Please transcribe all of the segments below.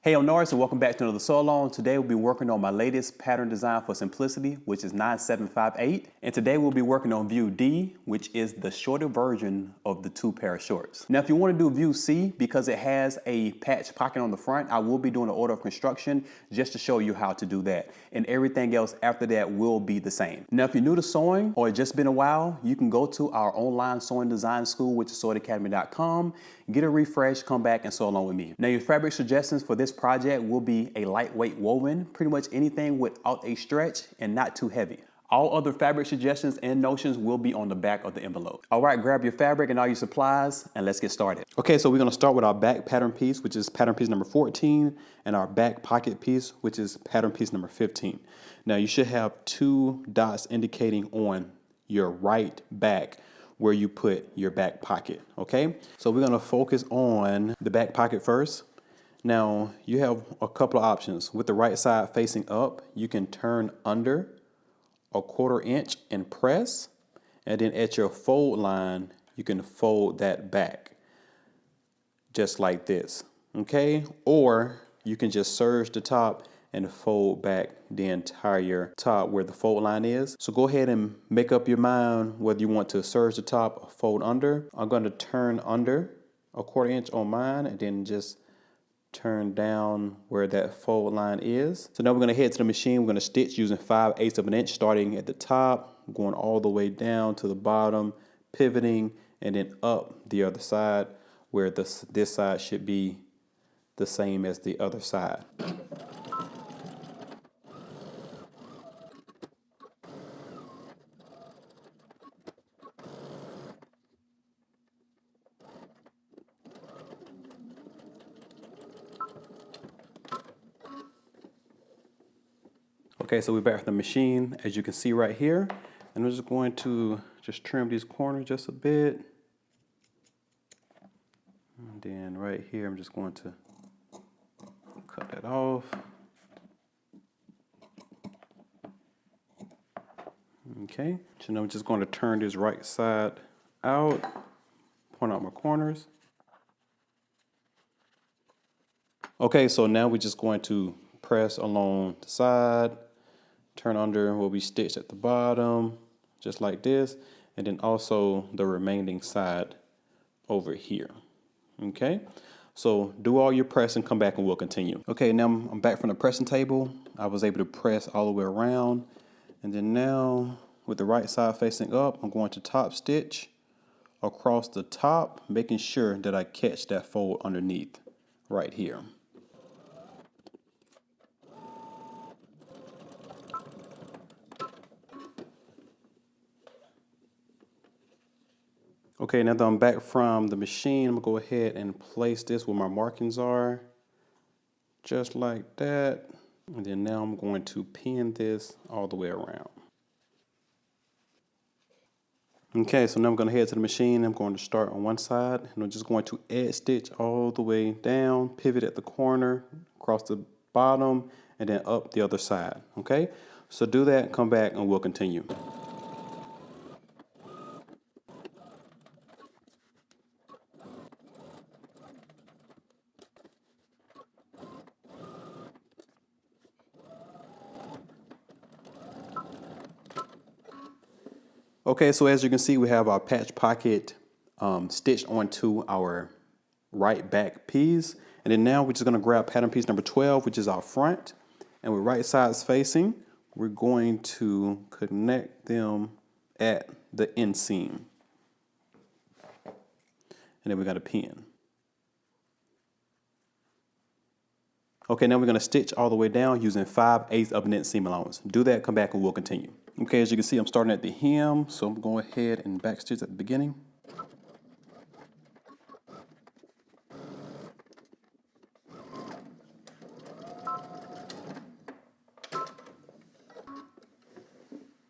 Hey, I'm Norris and welcome back to another sew along. Today we'll be working on my latest pattern design for Simplicity, which is 9758. And today we'll be working on view D, which is the shorter version of the 2 pair of shorts. Now, if you want to do view C, because it has a patch pocket on the front, I will be doing an order of construction just to show you how to do that. And everything else after that will be the same. Now, if you're new to sewing or it's just been a while, you can go to our online sewing design school, which is sewingacademy.com, get a refresh, come back and sew along with me. Now, your fabric suggestions for this project will be a lightweight woven, pretty much anything without a stretch and not too heavy. All other fabric suggestions and notions will be on the back of the envelope. All right, grab your fabric and all your supplies and let's get started. Okay, so we're gonna start with our back pattern piece, which is pattern piece number 14, and our back pocket piece, which is pattern piece number 15. Now, you should have 2 dots indicating on your right back where you put your back pocket, okay? So we're gonna focus on the back pocket first. Now, you have a couple of options. With the right side facing up, you can turn under a 1/4 inch and press, and then at your fold line, you can fold that back, just like this, okay? Or you can just serge the top and fold back the entire top where the fold line is. So go ahead and make up your mind whether you want to serge the top or fold under. I'm going to turn under a 1/4 inch on mine and then just turn down where that fold line is. So now we're going to head to the machine. We're going to stitch using 5/8 of an inch, starting at the top, going all the way down to the bottom, pivoting, and then up the other side where this side should be the same as the other side. Okay, so we're back from the machine, as you can see right here. And I'm just going to just trim these corners just a bit. And then right here, I'm just going to cut that off. Okay, so now I'm just going to turn this right side out, point out my corners. Okay, so now we're just going to press along the side, turn under what we stitched at the bottom, just like this, and then also the remaining side over here. Okay, so do all your pressing, come back and we'll continue. Okay, now I'm back from the pressing table. I was able to press all the way around, and then now with the right side facing up, I'm going to top stitch across the top, making sure that I catch that fold underneath right here. Okay, now that I'm back from the machine, I'm gonna go ahead and place this where my markings are, just like that. And then now I'm going to pin this all the way around. Okay, so now I'm gonna head to the machine. I'm going to start on one side, and I'm just going to edge stitch all the way down, pivot at the corner, across the bottom, and then up the other side, okay? So do that, come back, and we'll continue. Okay, so as you can see, we have our patch pocket stitched onto our right back piece. And then now we're just gonna grab pattern piece number 12, which is our front. And with right sides facing, we're going to connect them at the inseam. And then we got a pin. Okay, now we're gonna stitch all the way down using 5/8 of an inch seam allowance. Do that, come back and we'll continue. Okay, as you can see, I'm starting at the hem, so I'm going ahead and back stitch at the beginning.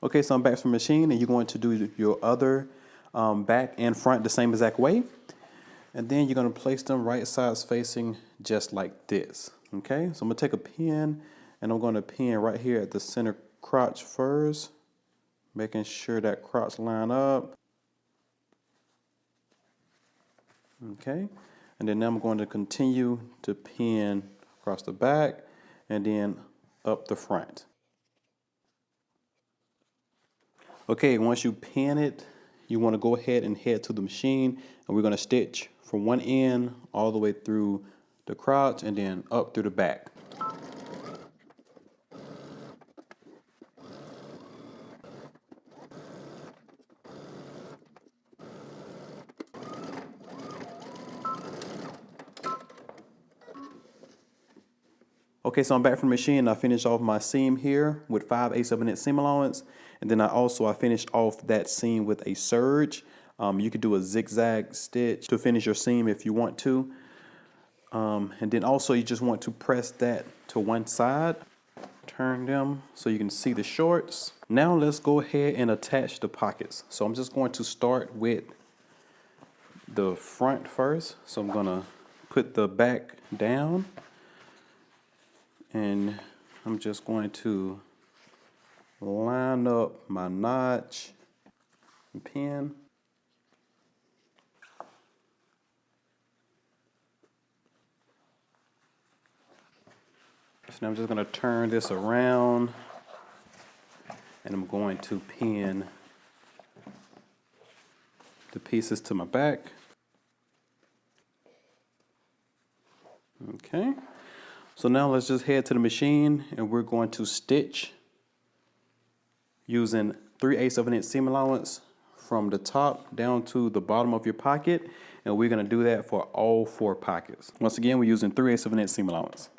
Okay, so I'm back from the machine, and you're going to do your other back and front the same exact way. And then you're gonna place them right sides facing just like this. Okay, so I'm gonna take a pin and I'm gonna pin right here at the center crotch first, making sure that crotch line up. Okay, and then now I'm going to continue to pin across the back, and then up the front. Okay, once you pin it, you want to go ahead and head to the machine, and we're going to stitch from one end all the way through the crotch and then up through the back. Okay, so I'm back from the machine. I finished off my seam here with 5/8 of an inch seam allowance. And then I finished off that seam with a serge. You could do a zigzag stitch to finish your seam if you want to. And then also you just want to press that to one side. Turn them so you can see the shorts. Now let's go ahead and attach the pockets. So I'm just going to start with the front first. So I'm gonna put the back down. And I'm just going to line up my notch and pin. So now I'm just going to turn this around and I'm going to pin the pieces to my back. Okay. So now let's just head to the machine and we're going to stitch using 3/8 of an inch seam allowance from the top down to the bottom of your pocket. And we're going to do that for all 4 pockets. Once again, we're using 3/8 of an inch seam allowance.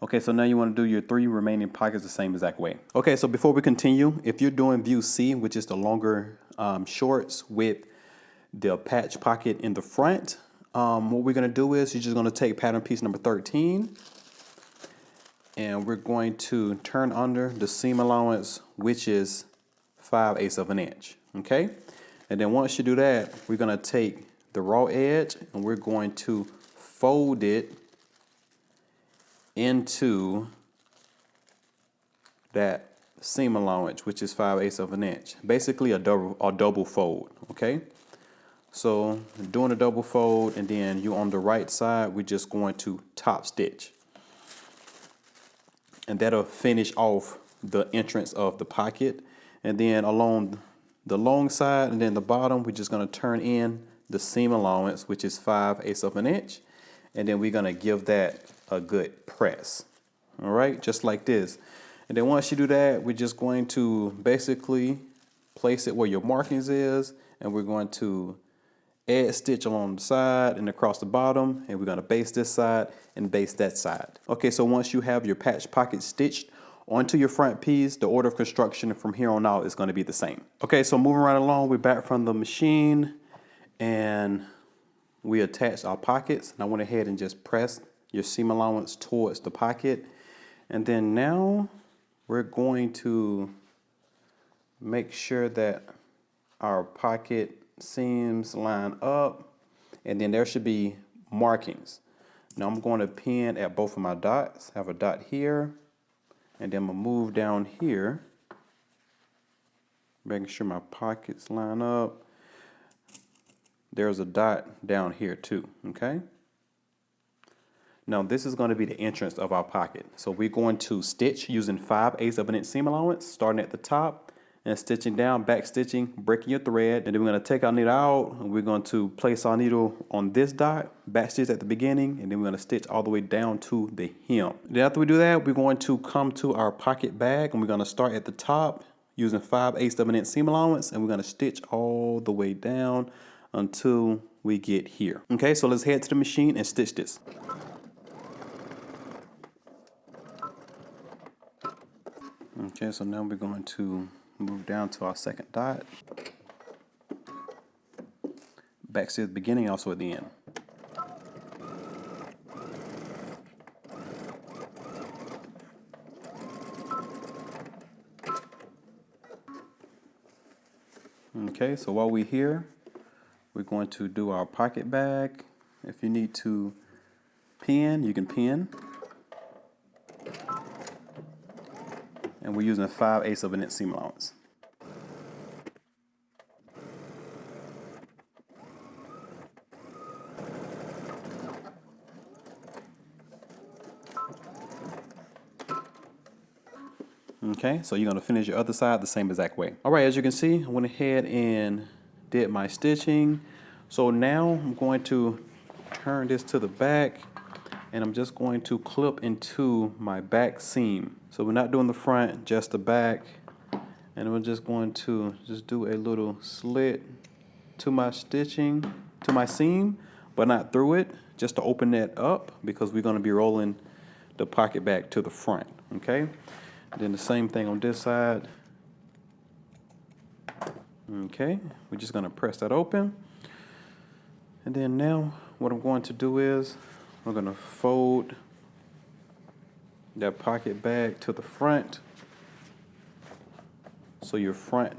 Okay, so now you want to do your 3 remaining pockets the same exact way. Okay, so before we continue, if you're doing view C, which is the longer shorts with the patch pocket in the front, what we're going to do is you're just going to take pattern piece number 13 and we're going to turn under the seam allowance, which is 5/8 of an inch. Okay, and then once you do that, we're going to take the raw edge and we're going to fold it into that seam allowance, which is 5/8 of an inch. Basically a double fold, okay? So doing a double fold, and then you on the right side, we're just going to top stitch. And that'll finish off the entrance of the pocket. And then along the long side and then the bottom, we're just gonna turn in the seam allowance, which is 5/8 of an inch. And then we're gonna give that a good press. All right, just like this. And then once you do that, we're just going to basically place it where your markings is, and we're going to add stitch along the side and across the bottom, and we're gonna base this side and base that side. Okay, so once you have your patch pocket stitched onto your front piece, the order of construction from here on out is gonna be the same. Okay, so moving right along, we're back from the machine, and we attached our pockets. And I went ahead and just pressed your seam allowance towards the pocket. And then now we're going to make sure that our pocket seams line up, and then there should be markings. Now I'm going to pin at both of my dots. Have a dot here, and then I'm gonna move down here, making sure my pockets line up. There's a dot down here too, okay? Now this is going to be the entrance of our pocket. So we're going to stitch using 5/8 of an inch seam allowance, starting at the top and stitching down, back stitching, breaking your thread. And then we're going to take our needle out and we're going to place our needle on this dot, back stitch at the beginning, and then we're going to stitch all the way down to the hem. Then after we do that, we're going to come to our pocket bag and we're going to start at the top using 5/8 of an inch seam allowance, and we're going to stitch all the way down until we get here. Okay, so let's head to the machine and stitch this. Okay, so now we're going to move down to our second dot. Back to the beginning, also at the end. Okay, so while we're here, we're going to do our pocket bag. If you need to pin, you can pin. And we're using a 5/8 of an inch seam allowance. Okay, so you're gonna finish your other side the same exact way. All right, as you can see, I went ahead and did my stitching. So now I'm going to turn this to the back, and I'm just going to clip into my back seam. So we're not doing the front, just the back. And we're just going to just do a little slit to my stitching, to my seam, but not through it, just to open that up because we're gonna be rolling the pocket back to the front, okay? And then the same thing on this side. Okay, we're just gonna press that open. And then now what I'm going to do is we're gonna fold that pocket back to the front. So your front,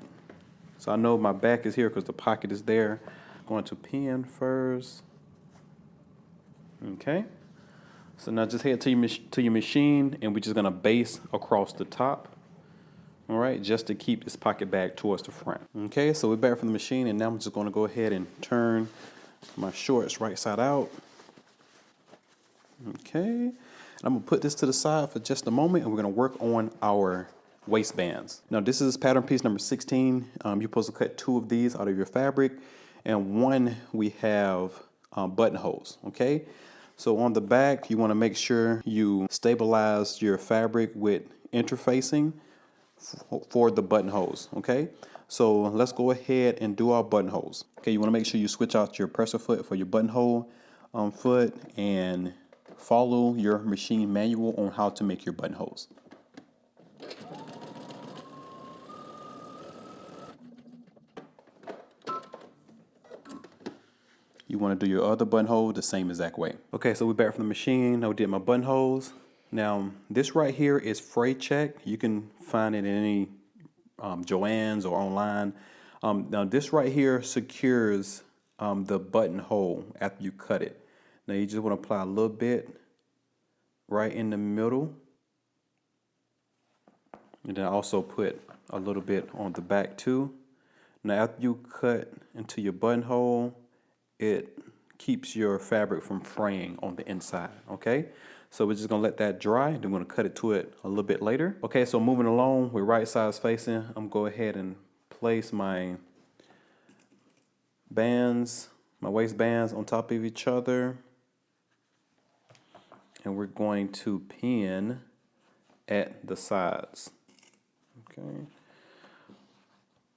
so I know my back is here because the pocket is there. I'm going to pin first. Okay. So now just head to your machine, and we're just gonna base across the top. All right, just to keep this pocket back towards the front. Okay, so we're back from the machine, and now I'm just gonna go ahead and turn my shorts right side out. Okay, and I'm gonna put this to the side for just a moment, and we're gonna work on our waistbands. Now this is pattern piece number 16. You're supposed to cut 2 of these out of your fabric, and 1 we have buttonholes, okay? So on the back, you wanna make sure you stabilize your fabric with interfacing for the buttonholes, okay? So let's go ahead and do our buttonholes. Okay, you wanna make sure you switch out your presser foot for your buttonhole foot and follow your machine manual on how to make your buttonholes. You want to do your other buttonhole the same exact way. Okay, so we're back from the machine. I did my buttonholes. Now, this right here is fray check. You can find it in any Joann's or online. Now, this right here secures the buttonhole after you cut it. Now, you just want to apply a little bit right in the middle. And then also put a little bit on the back too. Now, after you cut into your buttonhole, it keeps your fabric from fraying on the inside, okay? So we're just gonna let that dry, then we're gonna cut it to it a little bit later. Okay, so moving along with right sides facing, I'm gonna go ahead and place my bands, my waistbands on top of each other. And we're going to pin at the sides, okay?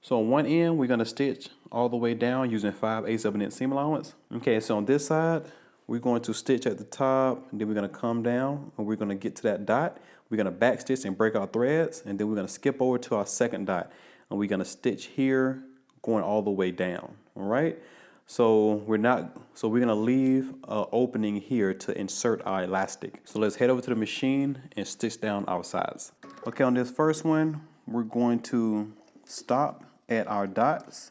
So on one end, we're gonna stitch all the way down using 5/8 of an inch seam allowance. Okay, so on this side, we're going to stitch at the top, and then we're gonna come down, and we're gonna get to that dot. We're gonna back stitch and break our threads, and then we're gonna skip over to our second dot, and we're gonna stitch here, going all the way down, all right? So we're gonna leave an opening here to insert our elastic. So let's head over to the machine and stitch down our sides. Okay, on this first one, we're going to stop at our dots,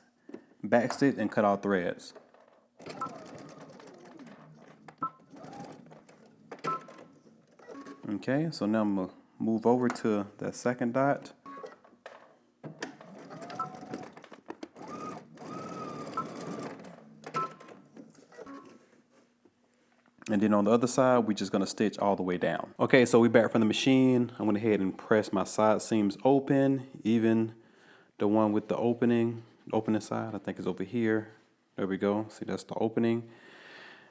backstitch, and cut our threads. Okay, so now I'm gonna move over to that second dot. And then on the other side, we're just gonna stitch all the way down. Okay, so we're back from the machine. I went ahead and pressed my side seams open, even the one with the opening side, I think is over here. There we go, see that's the opening.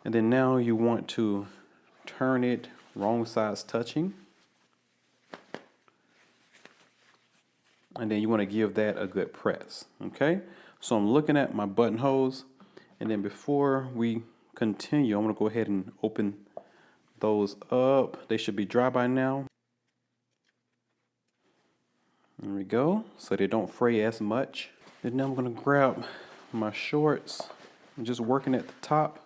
And then now you want to turn it wrong sides touching. And then you want to give that a good press, okay? So I'm looking at my buttonholes, and then before we continue, I'm gonna go ahead and open those up. They should be dry by now. There we go, so they don't fray as much. And now I'm gonna grab my shorts. I'm just working at the top.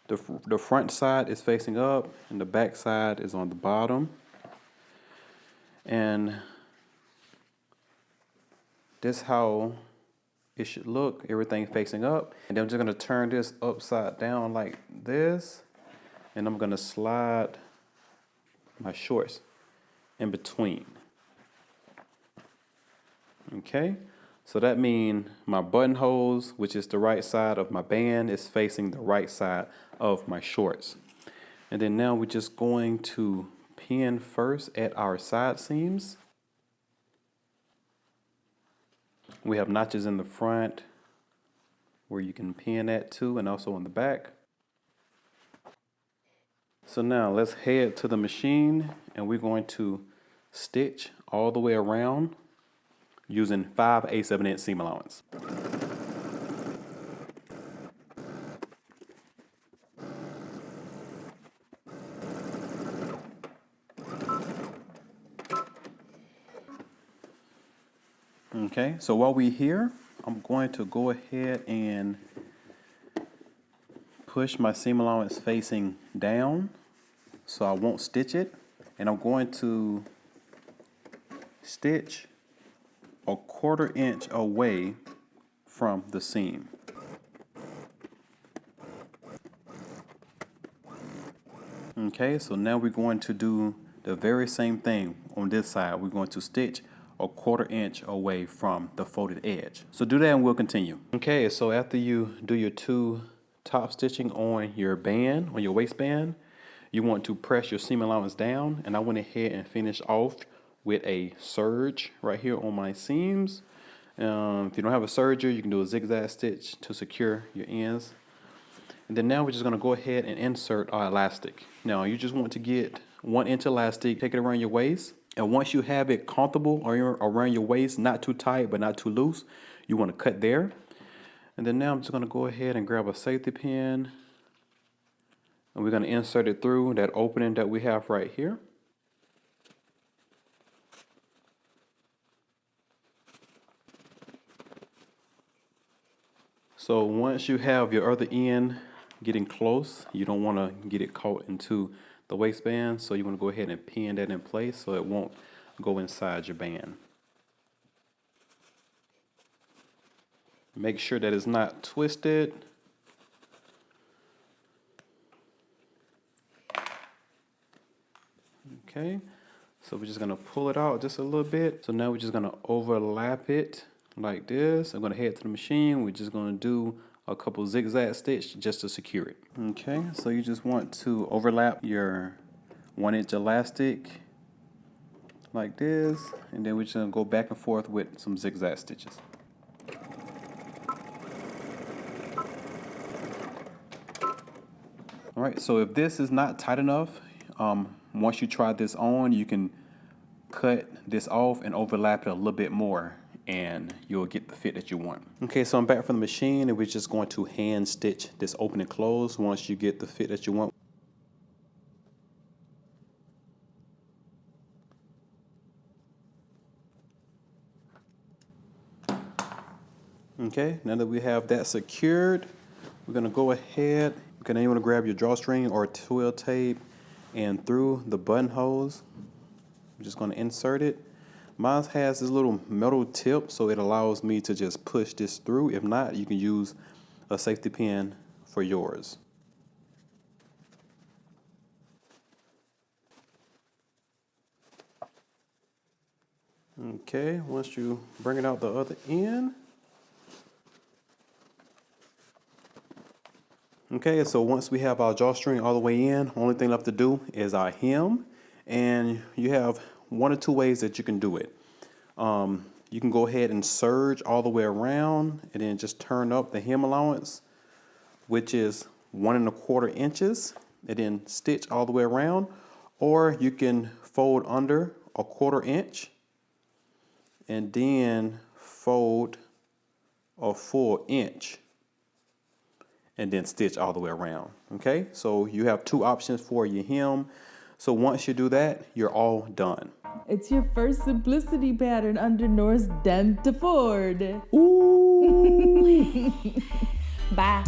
The front side is facing up, and the back side is on the bottom. And this how it should look, everything facing up. And then I'm just gonna turn this upside down like this, and I'm gonna slide my shorts in between. Okay, so that means my buttonholes, which is the right side of my band, is facing the right side of my shorts. And then now we're just going to pin first at our side seams. We have notches in the front where you can pin that to, and also in the back. So now let's head to the machine, and we're going to stitch all the way around using 5/8 seam allowance. Okay, so while we're here, I'm going to go ahead and push my seam allowance facing down so I won't stitch it, and I'm going to stitch a 1/4 inch away from the seam. Okay, so now we're going to do the very same thing on this side. We're going to stitch a 1/4 inch away from the folded edge. So do that and we'll continue. Okay, so after you do your 2 top stitching on your band, on your waistband, you want to press your seam allowance down, and I went ahead and finished off with a serge right here on my seams. If you don't have a serger, you can do a zigzag stitch to secure your ends. And then now we're just going to go ahead and insert our elastic. Now you just want to get 1 inch elastic, take it around your waist, and once you have it comfortable around your waist, not too tight but not too loose, you want to cut there. And then now I'm just going to go ahead and grab a safety pin, and we're going to insert it through that opening that we have right here. So once you have your other end getting close, you don't want to get it caught into the waistband, so you want to go ahead and pin that in place so it won't go inside your band. Make sure that it's not twisted. Okay, so we're just going to pull it out just a little bit. So now we're just going to overlap it like this. I'm going to head to the machine. We're just going to do a couple zigzag stitch just to secure it. Okay, so you just want to overlap your 1 inch elastic like this, and then we're just going to go back and forth with some zigzag stitches. All right, so if this is not tight enough, once you try this on, you can cut this off and overlap it a little bit more, and you'll get the fit that you want. Okay, so I'm back from the machine, and we're just going to hand stitch this open and close once you get the fit that you want. Okay, now that we have that secured, we're going to go ahead. Okay, now you want to grab your drawstring or twill tape, and through the buttonholes, I'm just going to insert it. Mine has this little metal tip, so it allows me to just push this through. If not, you can use a safety pin for yours. Okay, once you bring it out the other end. Okay, so once we have our drawstring all the way in, only thing left to do is our hem, and you have 1 or 2 ways that you can do it. You can go ahead and serge all the way around, and then just turn up the hem allowance, which is 1 1/4 inches, and then stitch all the way around, or you can fold under a 1/4 inch, and then fold a full inch, and then stitch all the way around. Okay, so you have 2 options for your hem. So once you do that, you're all done. It's your first Simplicity pattern under Norris Dánta Ford. Ooh. Bye.